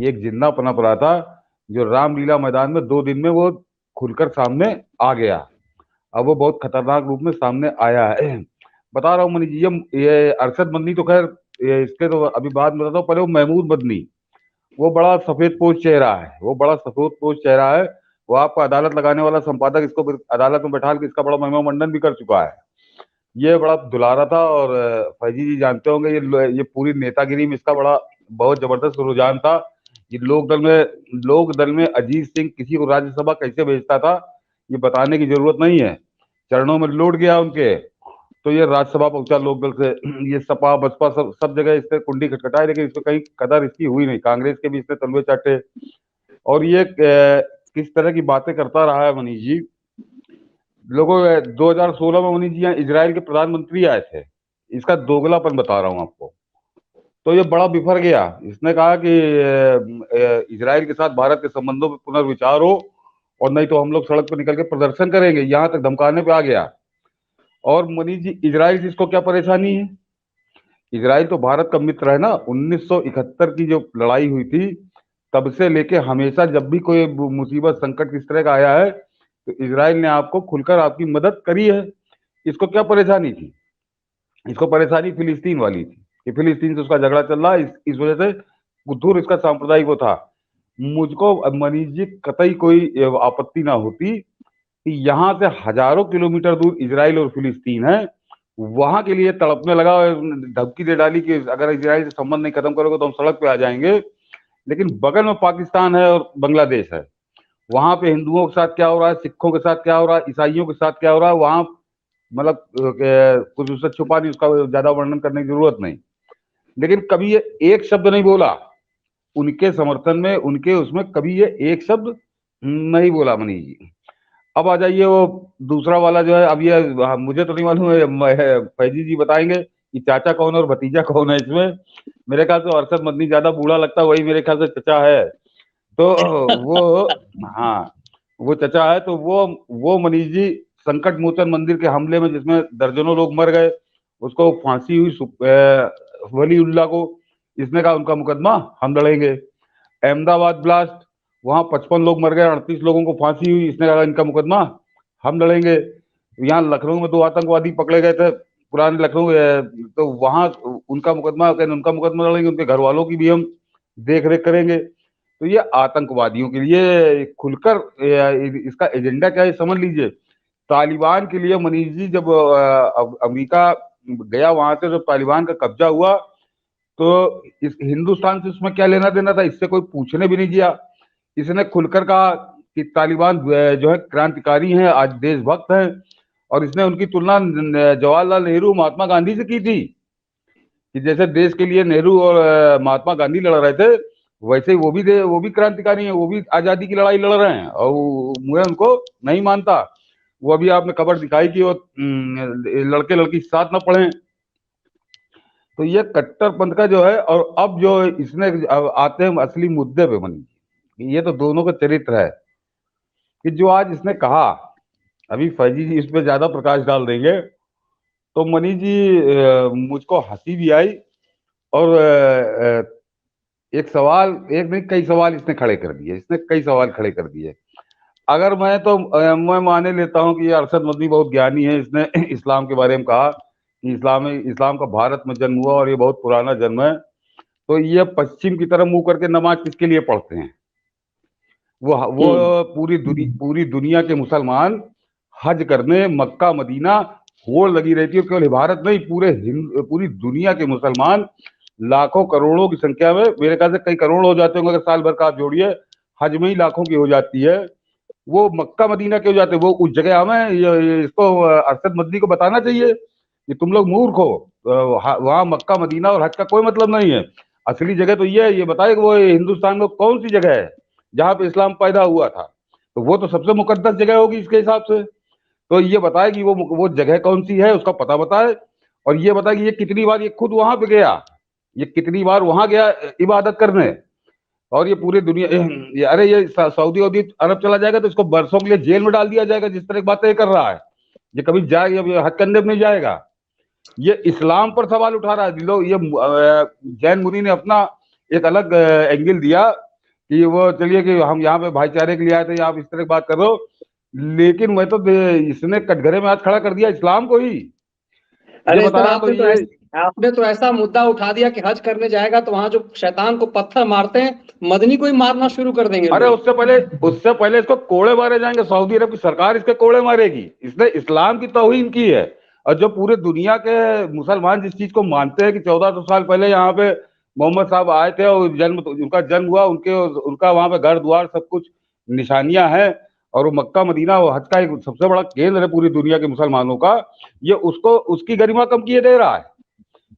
ये एक जिन्ना पनप रहा था, जो रामलीला मैदान में 2 दिन में वो खुलकर सामने आ गया। अब वो बहुत खतरनाक रूप में सामने आया है। बता रहा हूँ मनीष जी, ये अरशद मदनी तो खैर, इसके तो अभी बाद में बताता हूँ, पहले वो महमूद मदनी, वो बड़ा सफेद पोश चेहरा है, वो बड़ा सफेद पोश चेहरा है। वो आपका अदालत लगाने वाला संपादक, इसको अदालत में बैठा के इसका बड़ा महिमा मंडन भी कर चुका है। ये बड़ा दुलारा था, और फैजी जी जानते होंगे, ये पूरी नेतागिरी में इसका बड़ा बहुत जबरदस्त रुझान था। ये लोक दल में अजीत सिंह किसी को राज्यसभा कैसे भेजता था, ये बताने की जरूरत नहीं है। चरणों में लौट गया उनके, तो ये राज्यसभा पहुंचा लोकदल से। ये सपा बसपा सब सब जगह इससे कुंडी खटखटाई, लेकिन इसको कहीं कदर इसकी हुई नहीं। कांग्रेस के भी इसने तलवे चाटे। और ये किस तरह की बातें करता रहा है मनीष जी। लोगों 2016 में मनीष जी यहाँ इजराइल के प्रधानमंत्री आए थे। इसका दोगलापन बता रहा हूँ आपको। तो ये बड़ा बिफर गया। इसने कहा कि इजराइल के साथ भारत के संबंधों पर पुनर्विचार हो, और नहीं तो हम लोग सड़क पर निकल के प्रदर्शन करेंगे, यहाँ तक धमकाने पे आ गया। और मनीष जी, इजराइल से इसको क्या परेशानी है? इजराइल तो भारत का मित्र है ना। 1971 की जो लड़ाई हुई थी, तब से लेके हमेशा जब भी कोई मुसीबत संकट किस तरह का आया है, तो इजराइल ने आपको खुलकर आपकी मदद करी है। इसको क्या परेशानी थी? इसको परेशानी फिलिस्तीन वाली थी, कि फिलिस्तीन से उसका झगड़ा चल रहा है, इस वजह से दूर इसका सांप्रदायिक वो था। मुझको मनीष जी कतई कोई आपत्ति ना होती कि यहाँ से हजारों किलोमीटर दूर इजराइल और फिलिस्तीन है, वहां के लिए तड़पने लगा, धमकी दे डाली कि अगर इजराइल से संबंध नहीं खत्म करोगे तो हम सड़क पे आ जाएंगे। लेकिन बगल में पाकिस्तान है और बांग्लादेश है, वहां पे हिंदुओं के साथ क्या हो रहा है, सिखों के साथ क्या हो रहा है, ईसाइयों के साथ क्या हो रहा है, वहां मतलब कुछ उससे छुपा नहीं, उसका ज्यादा वर्णन करने की जरूरत नहीं। लेकिन कभी ये एक शब्द नहीं बोला उनके समर्थन में, उनके उसमें कभी ये एक शब्द नहीं बोला मनीष जी। अब आ जाइए वो दूसरा वाला जो है। अब ये मुझे तो नहीं मालूम है, फैजी जी बताएंगे कि चाचा कौन और भतीजा कौन है इसमें। मेरे ख्याल से अरशद मदनी ज्यादा बूढ़ा लगता है, वही मेरे ख्याल से चचा है। तो वो, हाँ, वो चचा है। तो वो मनीष जी, संकट मोचन मंदिर के हमले में जिसमें दर्जनों लोग मर गए, उसको फांसी हुई वलीउल्लाह को, इसने कहा उनका मुकदमा हम लड़ेंगे। अहमदाबाद ब्लास्ट, वहां 55 लोग मर गए, 38 लोगों को फांसी हुई, इसने कहा इनका मुकदमा हम लड़ेंगे। यहाँ लखनऊ में 2 आतंकवादी पकड़े गए थे, पुराने लखनऊ, तो वहां उनका मुकदमा लड़ेंगे, उनके घर वालों की भी हम देख रेख करेंगे। तो ये आतंकवादियों के लिए खुलकर इसका एजेंडा क्या है समझ लीजिए। तालिबान के लिए मनीष जी, जब अमेरिका गया वहां से, जब तालिबान का कब्जा हुआ, तो इस हिंदुस्तान से उसमें क्या लेना देना था, इससे कोई पूछने भी नहीं दिया। इसने खुलकर कहा कि तालिबान जो है क्रांतिकारी हैं, आज देशभक्त हैं। और इसने उनकी तुलना जवाहरलाल नेहरू, महात्मा गांधी से की थी, कि जैसे देश के लिए नेहरू और महात्मा गांधी लड़ रहे थे, वैसे ही वो भी क्रांतिकारी हैं, वो भी आजादी की लड़ाई लड़ रहे हैं, और मैं उनको नहीं मानता। वो अभी आपने खबर दिखाई कि वो लड़के लड़की साथ न पढ़े। तो ये कट्टरपंथ का जो है, और अब जो इसने आते हैं असली मुद्दे पे बनी, ये तो दोनों का चरित्र है। कि जो आज इसने कहा, अभी फैजी जी इस पे ज्यादा प्रकाश डाल देंगे, तो मनीष जी मुझको हंसी भी आई। और एक सवाल, एक नहीं कई सवाल इसने खड़े कर दिए, इसने कई सवाल खड़े कर दिए। अगर मैं माने लेता हूं कि ये अरशद मदनी बहुत ज्ञानी है, इसने इस्लाम के बारे में कहा कि इस्लाम का भारत में जन्म हुआ और ये बहुत पुराना जन्म है। तो ये पश्चिम की तरफ मुंह करके नमाज किसके लिए पढ़ते हैं? वो पूरी दुनिया के मुसलमान हज करने मक्का मदीना होड़ लगी रहती है। केवल भारत नहीं, पूरी दुनिया के मुसलमान लाखों करोड़ों की संख्या में, मेरे ख्याल से कई करोड़ हो जाते होंगे अगर साल भर का आप जोड़िए, हज में ही लाखों की हो जाती है। वो मक्का मदीना क्यों जाते हैं? वो उस जगह हमें इसको अरशद मदनी को बताना चाहिए कि तुम लोग मूर्ख हो। वहां मक्का मदीना और हज का कोई मतलब नहीं है। असली जगह तो ये बताए कि वो हिंदुस्तान में कौन सी जगह है जहां पे इस्लाम पैदा हुआ था। तो वो तो सबसे मुकद्दस जगह होगी इसके हिसाब से। तो ये बताए कि वो जगह कौन सी है, उसका पता बताए। और ये बताए कि ये कितनी बार ये खुद वहां पे गया, ये कितनी बार वहां गया इबादत करने। और ये पूरी दुनिया अरे ये सऊदी वऊदी अरब चला जाएगा तो इसको बरसों के लिए जेल में डाल दिया जाएगा, जिस तरह की बातें ये कर रहा है। ये कभी जाएगा, हज करने में नहीं जाएगा। ये इस्लाम पर सवाल उठा रहा है। लोग ये जैन मुनि ने अपना एक अलग एंगल दिया कि वो चलिए कि हम यहाँ पे भाईचारे के लिए आए थे, आप इस तरह की बात कर रहे हो, लेकिन मैं तो इसने कटघरे में हाथ खड़ा कर दिया इस्लाम को ही। ये अरे सर, बताया तो ये आपने तो ऐसा मुद्दा उठा दिया कि हज करने जाएगा तो वहां जो शैतान को पत्थर मारते हैं, मदनी को ही मारना शुरू कर देंगे अरे लोग। उससे पहले इसको कोड़े मारे जाएंगे, सऊदी अरब की सरकार इसके कोड़े मारेगी, इसने इस्लाम की तौहीन की है। और जो पूरे दुनिया के मुसलमान जिस चीज को मानते हैं कि 1400 साल पहले यहाँ पे मोहम्मद साहब आए थे और उनका जन्म हुआ, उनका वहां पे घर द्वार सब कुछ निशानियां हैं, और वो मक्का मदीना वो हज का एक सबसे बड़ा केंद्र है पूरी दुनिया के मुसलमानों का, ये उसको उसकी गरिमा कम किए दे रहा है।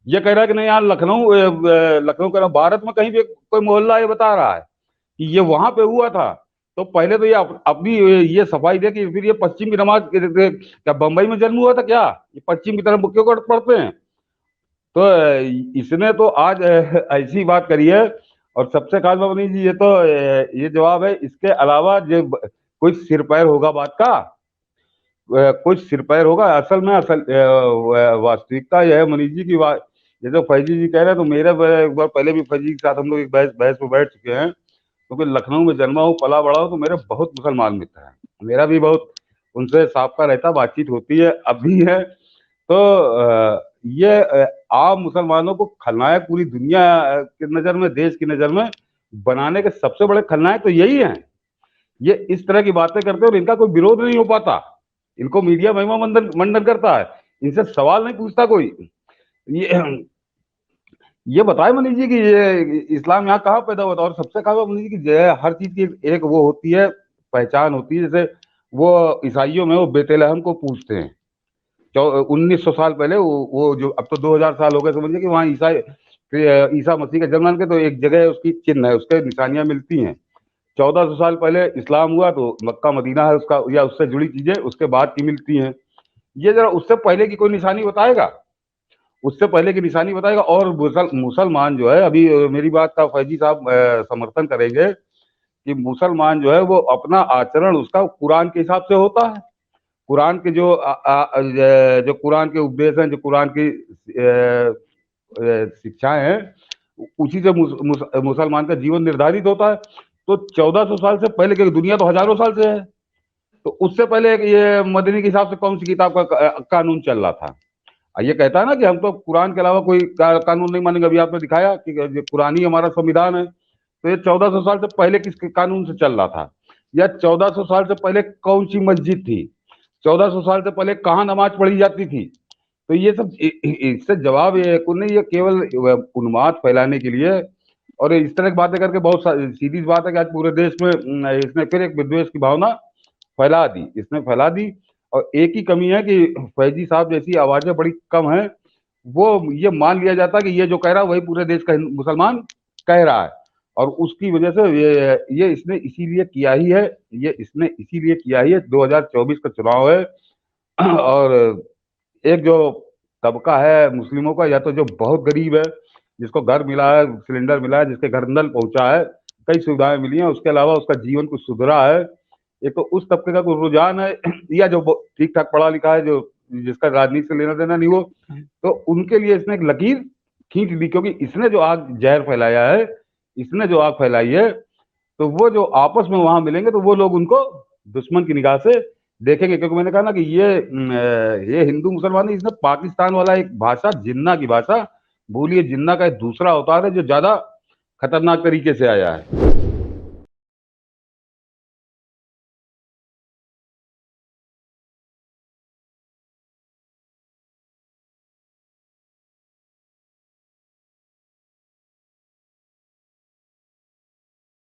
ये कह रहा है कि नहीं यार लखनऊ कह रहा भारत में कहीं भी कोई मोहल्ला ये बता रहा है कि ये वहां पे हुआ था। तो पहले तो ये अपनी ये सफाई दे कि फिर ये पश्चिम की नमाज क्या बंबई में जन्म हुआ था क्या, ये पश्चिम की तरफ क्यों पढ़ते हैं। तो इसने तो आज ऐसी बात करी है। और सबसे खास बात नहीं जी, ये तो ये जवाब है। इसके अलावा जो कोई सिर पैर होगा बात का, कोई सिर पैर होगा असल में, वास्तविकता यह है मनीष जी की बात। जैसे फैजी जी कह रहे हैं, तो मेरे एक बार पहले भी फैजी के साथ हम लोग एक बहस बहस में बैठ चुके हैं, क्योंकि लखनऊ में जन्मा हूँ पला बड़ा हूँ, तो मेरे बहुत मुसलमान मित्र हैं, मेरा भी बहुत उनसे साबका रहता बातचीत होती है, अब भी है। तो ये आम मुसलमानों को खलनायक पूरी दुनिया की नजर में, देश की नजर में बनाने के सबसे बड़े खलनायक तो यही हैं। ये इस तरह की बातें करते हैं और इनका कोई विरोध नहीं हो पाता, इनको मीडिया महिमा मंडन करता है, इनसे सवाल नहीं पूछता कोई। ये ये बताए मनीष जी कि ये इस्लाम यहाँ कहाँ पैदा हुआ था। और सबसे खास बात मनीष जी की हर चीज की एक वो होती है, पहचान होती है। जैसे वो ईसाइयों में वो बेतलहम को पूछते हैं, 1900 साल पहले, वो जो अब तो 2000 साल हो गए, समझिए कि वहाँ ईसा मसीह का जन्म के तो एक जगह उसकी चिन्ह है, उसके निशानियां मिलती हैं। 1400 साल पहले इस्लाम हुआ तो मक्का मदीना है उसका, या उससे जुड़ी चीजें उसके बाद की मिलती हैं। ये जरा उससे पहले की कोई निशानी बताएगा, उससे पहले की निशानी बताएगा। और मुसलमान जो है, अभी मेरी बात का फैजी साहब समर्थन करेंगे कि मुसलमान जो है वो अपना आचरण उसका कुरान के हिसाब से होता है। कुरान के जो कुरान के उपदेश हैं, जो कुरान की शिक्षाएं हैं, उसी से मुसलमान का जीवन निर्धारित होता है। तो 1400 साल से पहले की दुनिया तो हजारों साल से है, तो उससे पहले ये मदनी के हिसाब से कौन सी किताब का कानून चल रहा था। ये कहता है ना कि हम तो कुरान के अलावा कोई कानून नहीं मानेंगे, अभी आपने दिखाया कि कुरान ही हमारा संविधान है। तो ये 1400 साल से पहले किस कानून से चल रहा था, या 1400 साल से पहले कौन सी मस्जिद थी, 1400 साल से पहले कहाँ नमाज पढ़ी जाती थी। तो ये सब इससे जवाब ये नहीं, ये केवल उन्माद फैलाने के लिए और इस तरह की बातें करके बहुत सीधी बात है कि आज पूरे देश में इसने फिर एक विद्वेष की भावना फैला दी, इसने फैला दी। और एक ही कमी है कि फैजी साहब जैसी आवाजें बड़ी कम हैं, वो ये मान लिया जाता है कि ये जो कह रहा है वही पूरे देश का मुसलमान कह रहा है। और उसकी वजह से ये इसने इसीलिए किया ही है, ये इसने इसीलिए किया ही है। 2024 का चुनाव है और एक जो तबका है मुस्लिमों का, या तो जो बहुत गरीब है, जिसको घर मिला है, सिलेंडर मिला है, जिसके घर नल पहुंचा है, कई सुविधाएं मिली हैं, उसके अलावा उसका जीवन कुछ सुधरा है, एक तो उस तबके का कुछ रुझान है, या जो ठीक ठाक पढ़ा लिखा है, जो जिसका राजनीति से लेना देना नहीं हो, तो उनके लिए इसने एक लकीर खींच दी। क्योंकि इसने जो आग जहर फैलाया है, इसने जो आग फैलाई है, तो वो जो आपस में वहां मिलेंगे तो वो लोग उनको दुश्मन की निगाह से देखेंगे। क्योंकि मैंने कहा ना कि ये हिंदू मुसलमान, इसने पाकिस्तान वाला एक भाषा, जिन्ना की भाषा भूलिए, जिन्ना का एक दूसरा अवतार है जो ज्यादा खतरनाक तरीके से आया है।